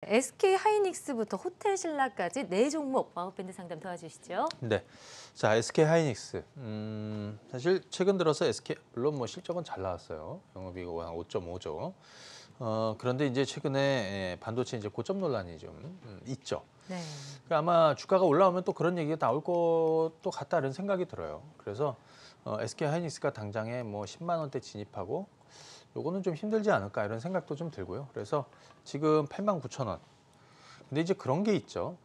SK 하이닉스부터 호텔 신라까지 네 종목 와우밴드 상담 도와주시죠. 네. 자, SK 하이닉스. 사실 최근 들어서 SK 물론 뭐 실적은 잘 나왔어요. 영업이익 한 5.5조. 그런데 이제 최근에 반도체 이제 고점 논란이 좀 있죠. 네. 그러니까 아마 주가가 올라오면 또 그런 얘기가 나올 것도 같다 이런 생각이 들어요. 그래서 SK 하이닉스가 당장에 뭐 10만 원대 진입하고 요거는 좀 힘들지 않을까 이런 생각도 좀 들고요. 그래서 지금 89,000원. 근데 이제 그런 게 있죠.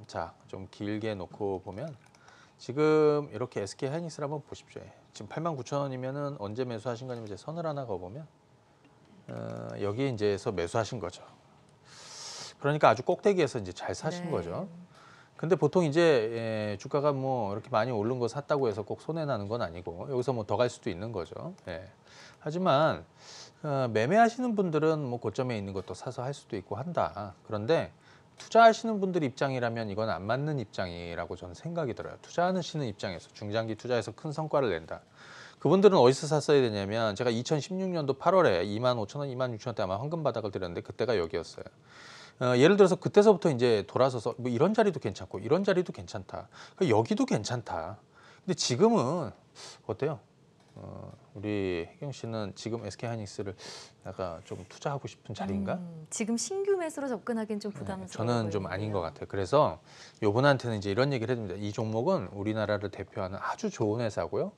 자, 좀 길게 놓고 보면 지금 이렇게 SK 하이닉스를 한번 보십시오. 지금 89,000원이면은 언제 매수하신 거냐면 이제 선을 하나 그어보면 여기 이제서 매수하신 거죠. 그러니까 아주 꼭대기에서 이제 잘 사신 거죠. 근데 보통 이제 주가가 뭐 이렇게 많이 오른 거 샀다고 해서 꼭 손해 나는 건 아니고 여기서 뭐 더 갈 수도 있는 거죠. 예. 하지만 매매하시는 분들은 뭐 고점에 있는 것도 사서 할 수도 있고 한다. 그런데 투자하시는 분들 입장이라면 이건 안 맞는 입장이라고 저는 생각이 들어요. 투자하시는 입장에서 중장기 투자해서 큰 성과를 낸다. 그분들은 어디서 샀어야 되냐면 제가 2016년도 8월에 25,000원, 26,000원대 아마 황금 바닥을 드렸는데 그때가 여기였어요. 예를 들어서 그때서부터 이제 돌아서서 뭐 이런 자리도 괜찮고 이런 자리도 괜찮다. 여기도 괜찮다. 근데 지금은 어때요? 우리 혜경 씨는 지금 SK 하이닉스를 약간 좀 투자하고 싶은 자리인가? 지금 신규 매수로 접근하기는 좀 부담스러워요. 저는 좀 아닌 것 같아요. 그래서 요분한테는 이제 이런 얘기를 해줍니다. 이 종목은 우리나라를 대표하는 아주 좋은 회사고요.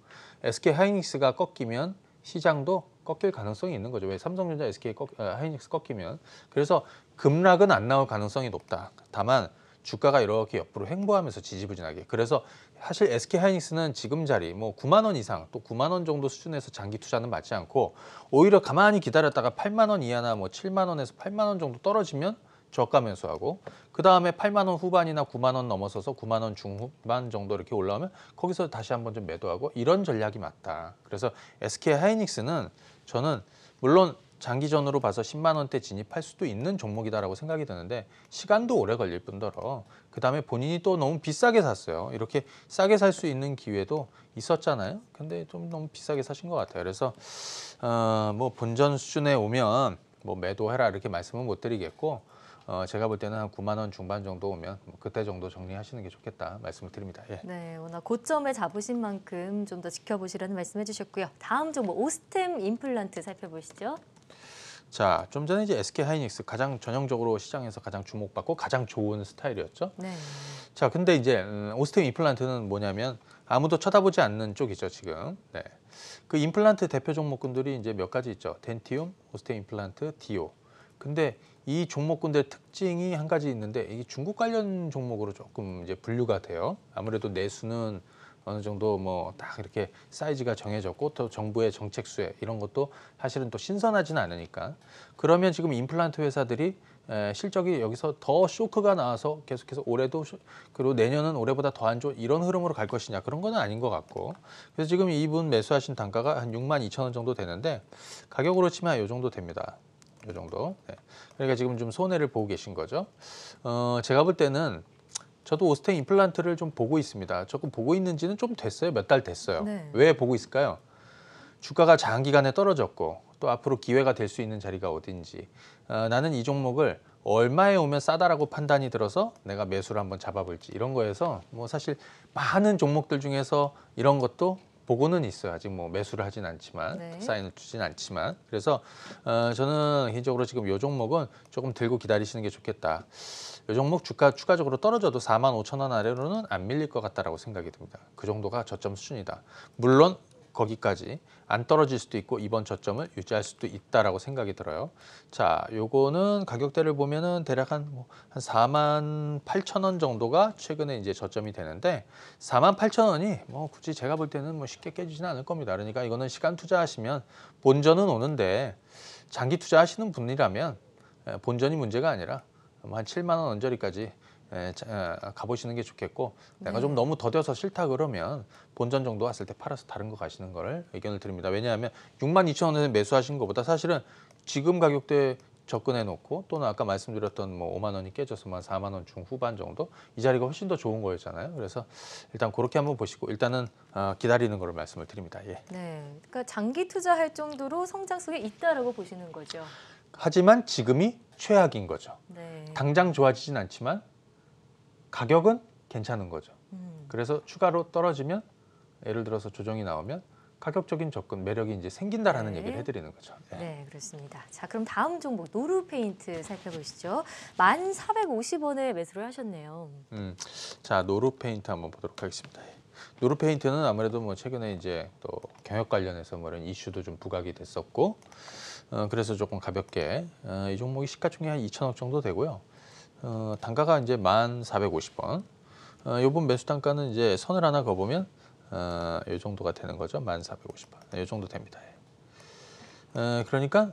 SK 하이닉스가 꺾이면 시장도 꺾일 가능성이 있는 거죠. 왜 삼성전자, SK 하이닉스 꺾이면. 그래서 급락은 안 나올 가능성이 높다. 다만 주가가 이렇게 옆으로 횡보하면서 지지부진하게. 그래서 사실 SK 하이닉스는 지금 자리 뭐 9만 원 이상 또 9만 원 정도 수준에서 장기 투자는 맞지 않고 오히려 가만히 기다렸다가 8만 원 이하나 뭐 7만 원에서 8만 원 정도 떨어지면 저가 매수하고 그 다음에 8만 원 후반이나 9만 원 넘어서서 9만 원 중후반 정도 이렇게 올라오면 거기서 다시 한번 좀 매도하고 이런 전략이 맞다. 그래서 SK 하이닉스는 저는 물론 장기전으로 봐서 10만 원대 진입할 수도 있는 종목이다라고 생각이 드는데 시간도 오래 걸릴 뿐더러 그다음에 본인이 또 너무 비싸게 샀어요. 이렇게 싸게 살 수 있는 기회도 있었잖아요. 근데 좀 너무 비싸게 사신 것 같아요. 그래서 뭐 본전 수준에 오면 뭐 매도해라 이렇게 말씀은 못 드리겠고 제가 볼 때는 한 9만 원 중반 정도 오면 뭐 그때 정도 정리하시는 게 좋겠다 말씀을 드립니다. 예. 네, 워낙 고점에 잡으신 만큼 좀 더 지켜보시라는 말씀해 주셨고요. 다음 종목 오스템 임플란트 살펴보시죠. 자, 좀 전에 이제 SK 하이닉스 가장 전형적으로 시장에서 가장 주목받고 가장 좋은 스타일이었죠. 네. 자, 근데 이제 오스템 임플란트는 뭐냐면 아무도 쳐다보지 않는 쪽이죠, 지금. 네. 그 임플란트 대표 종목군들이 이제 몇 가지 있죠. 덴티움, 오스템 임플란트, 디오. 근데 이 종목군들의 특징이 한 가지 있는데 이게 중국 관련 종목으로 조금 이제 분류가 돼요. 아무래도 내수는 어느 정도 뭐 딱 이렇게 사이즈가 정해졌고 또 정부의 정책 수혜 이런 것도 사실은 또 신선하지는 않으니까 그러면 지금 임플란트 회사들이 실적이 여기서 더 쇼크가 나와서 계속해서 올해도 그리고 내년은 올해보다 더 안 좋은 이런 흐름으로 갈 것이냐 그런 건 아닌 것 같고 그래서 지금 이분 매수하신 단가가 한 62,000원 정도 되는데 가격으로 치면 이 정도 됩니다. 이 정도. 네. 그러니까 지금 좀 손해를 보고 계신 거죠. 제가 볼 때는 저도 오스템 임플란트를 좀 보고 있습니다. 조금 보고 있는지는 좀 됐어요. 몇 달 됐어요. 네. 왜 보고 있을까요? 주가가 장기간에 떨어졌고 또 앞으로 기회가 될 수 있는 자리가 어딘지 나는 이 종목을 얼마에 오면 싸다라고 판단이 들어서 내가 매수를 한번 잡아볼지 이런 거에서 뭐 사실 많은 종목들 중에서 이런 것도 보고는 있어요. 아직 뭐 매수를 하진 않지만 네. 사인을 주진 않지만 그래서 저는 개인적으로 지금 이 종목은 조금 들고 기다리시는 게 좋겠다. 이 종목 주가 추가적으로 떨어져도 45,000원 아래로는 안 밀릴 것 같다라고 생각이 듭니다. 그 정도가 저점 수준이다. 물론 거기까지 안 떨어질 수도 있고 이번 저점을 유지할 수도 있다라고 생각이 들어요. 자, 요거는 가격대를 보면은 대략 한 48,000원 정도가 최근에 이제 저점이 되는데 48,000원이 뭐 굳이 제가 볼 때는 뭐 쉽게 깨지지는 않을 겁니다. 그러니까 이거는 시간 투자하시면 본전은 오는데 장기 투자하시는 분이라면 본전이 문제가 아니라 한 7만 원 언저리까지 가보시는 게 좋겠고 내가 좀 너무 더뎌서 싫다 그러면 본전 정도 왔을 때 팔아서 다른 거 가시는 거를 의견을 드립니다. 왜냐하면 62,000원에 매수하신 것보다 사실은 지금 가격대에 접근해 놓고 또는 아까 말씀드렸던 뭐 5만 원이 깨져서만 4만 원 중후반 정도 이 자리가 훨씬 더 좋은 거였잖아요. 그래서 일단 그렇게 한번 보시고 일단은 기다리는 거를 말씀을 드립니다. 예. 네. 그러니까 장기 투자할 정도로 성장성이 있다라고 보시는 거죠. 하지만 지금이 최악인 거죠. 네. 당장 좋아지진 않지만 가격은 괜찮은 거죠. 그래서 추가로 떨어지면 예를 들어서 조정이 나오면 가격적인 접근 매력이 이제 생긴다라는 네. 얘기를 해드리는 거죠. 네. 네, 그렇습니다. 자, 그럼 다음 종목 노르페인트 살펴보시죠. 1,450원에 매수를 하셨네요. 자, 노르페인트 한번 보도록 하겠습니다. 노르페인트는 아무래도 뭐 최근에 이제 또 경영 관련해서 뭐 이런 이슈도 좀 부각이 됐었고, 그래서 조금 가볍게 이 종목이 시가총액 한 2천억 정도 되고요. 단가가 이제 1,450원. 요번 매수 단가는 이제 선을 하나 그어보면 이 정도가 되는 거죠. 1,450원. 이 정도 됩니다. 그러니까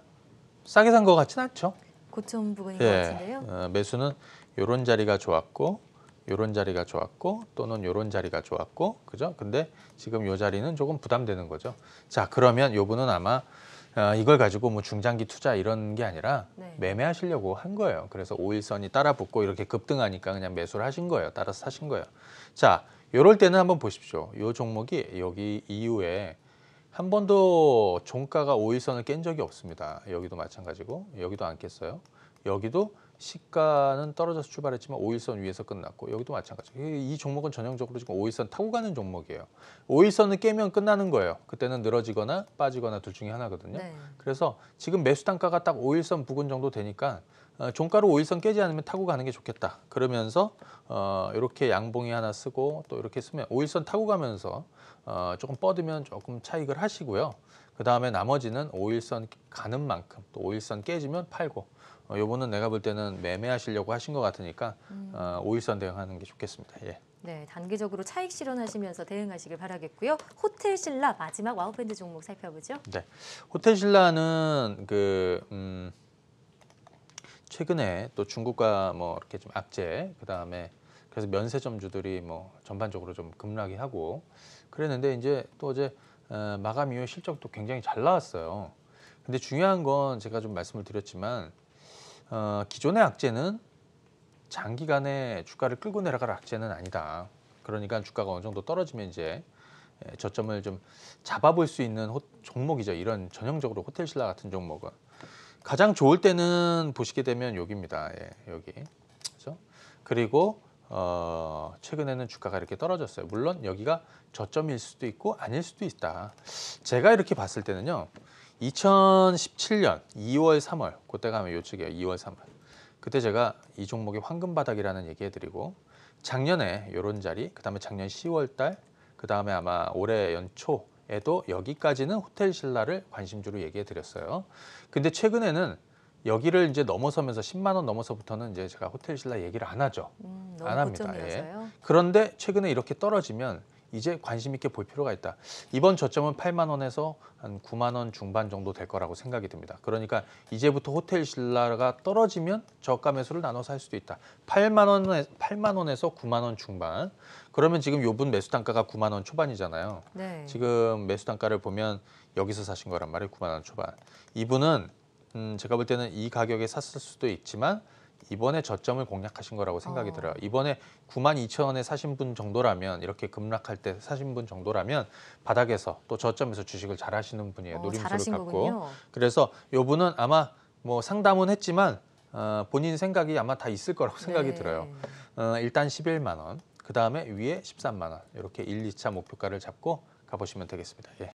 싸게 산 것 같진 않죠. 고점 부분인 것 예, 같은데요. 매수는 요런 자리가 좋았고, 요런 자리가 좋았고, 또는 요런 자리가 좋았고, 그죠? 근데 지금 요 자리는 조금 부담되는 거죠. 자, 그러면 요분은 아마 이걸 가지고 뭐 중장기 투자 이런 게 아니라 네. 매매하시려고 한 거예요. 그래서 5일선이 따라 붙고 이렇게 급등하니까 그냥 매수를 하신 거예요. 따라서 사신 거예요. 자, 요럴 때는 한번 보십시오. 요 종목이 여기 이후에 한 번도 종가가 5일선을 깬 적이 없습니다. 여기도 마찬가지고 여기도 안 깼어요. 여기도 시가는 떨어져서 출발했지만 5일선 위에서 끝났고 여기도 마찬가지고 이 종목은 전형적으로 지금 5일선 타고 가는 종목이에요. 5일선을 깨면 끝나는 거예요. 그때는 늘어지거나 빠지거나 둘 중에 하나거든요. 네. 그래서 지금 매수 단가가 딱 5일선 부근 정도 되니까 종가로 5일선 깨지 않으면 타고 가는 게 좋겠다. 그러면서 이렇게 양봉이 하나 쓰고 또 이렇게 쓰면 5일선 타고 가면서 조금 뻗으면 조금 차익을 하시고요. 그 다음에 나머지는 5일선 가는 만큼 또 5일선 깨지면 팔고 요거는 내가 볼 때는 매매하시려고 하신 것 같으니까 5일선 대응하는 게 좋겠습니다. 예. 네, 단기적으로 차익 실현하시면서 대응하시길 바라겠고요. 호텔신라 마지막 와우밴드 종목 살펴보죠. 네, 호텔신라는 최근에 또 중국과 뭐 이렇게 좀 악재, 그 다음에 그래서 면세점주들이 뭐 전반적으로 좀 급락이 하고 그랬는데 이제 또 어제 마감 이후 실적도 굉장히 잘 나왔어요. 근데 중요한 건 제가 좀 말씀을 드렸지만 기존의 악재는 장기간에 주가를 끌고 내려갈 악재는 아니다. 그러니까 주가가 어느 정도 떨어지면 이제 저점을 좀 잡아볼 수 있는 종목이죠. 이런 전형적으로 호텔신라 같은 종목은 가장 좋을 때는 보시게 되면 여기입니다. 예, 여기. 그렇죠? 그리고 최근에는 주가가 이렇게 떨어졌어요. 물론 여기가 저점일 수도 있고 아닐 수도 있다. 제가 이렇게 봤을 때는요. 2017년 2월, 3월 그때가 하면 요측이에요. 2월, 3월. 그때 제가 이 종목이 황금바닥이라는 얘기 해드리고 작년에 이런 자리, 그 다음에 작년 10월 달, 그 다음에 아마 올해 연초에도 여기까지는 호텔신라를 관심주로 얘기해 드렸어요. 근데 최근에는 여기를 이제 넘어서면서 10만 원 넘어서부터는 이제 제가 호텔신라 얘기를 안 하죠. 너무 안 합니다. 고점이어서요. 그런데 최근에 이렇게 떨어지면 이제 관심 있게 볼 필요가 있다. 이번 저점은 8만 원에서 한 9만 원 중반 정도 될 거라고 생각이 듭니다. 그러니까 이제부터 호텔신라가 떨어지면 저가 매수를 나눠서 할 수도 있다. 8만 원에서 9만 원 중반. 그러면 지금 요분 매수 단가가 9만 원 초반이잖아요. 네. 지금 매수 단가를 보면 여기서 사신 거란 말이에요. 9만 원 초반. 이분은 제가 볼 때는 이 가격에 샀을 수도 있지만 이번에 저점을 공략하신 거라고 생각이 들어요. 이번에 92,000원에 사신 분 정도라면 이렇게 급락할 때 사신 분 정도라면 바닥에서 또 저점에서 주식을 잘 하시는 분이에요. 노림수를 잘하신 갖고. 거군요. 그래서 요 분은 아마 뭐 상담은 했지만 본인 생각이 아마 다 있을 거라고 생각이 네. 들어요. 일단 11만 원, 그 다음에 위에 13만 원 이렇게 1, 2차 목표가를 잡고 가보시면 되겠습니다. 예.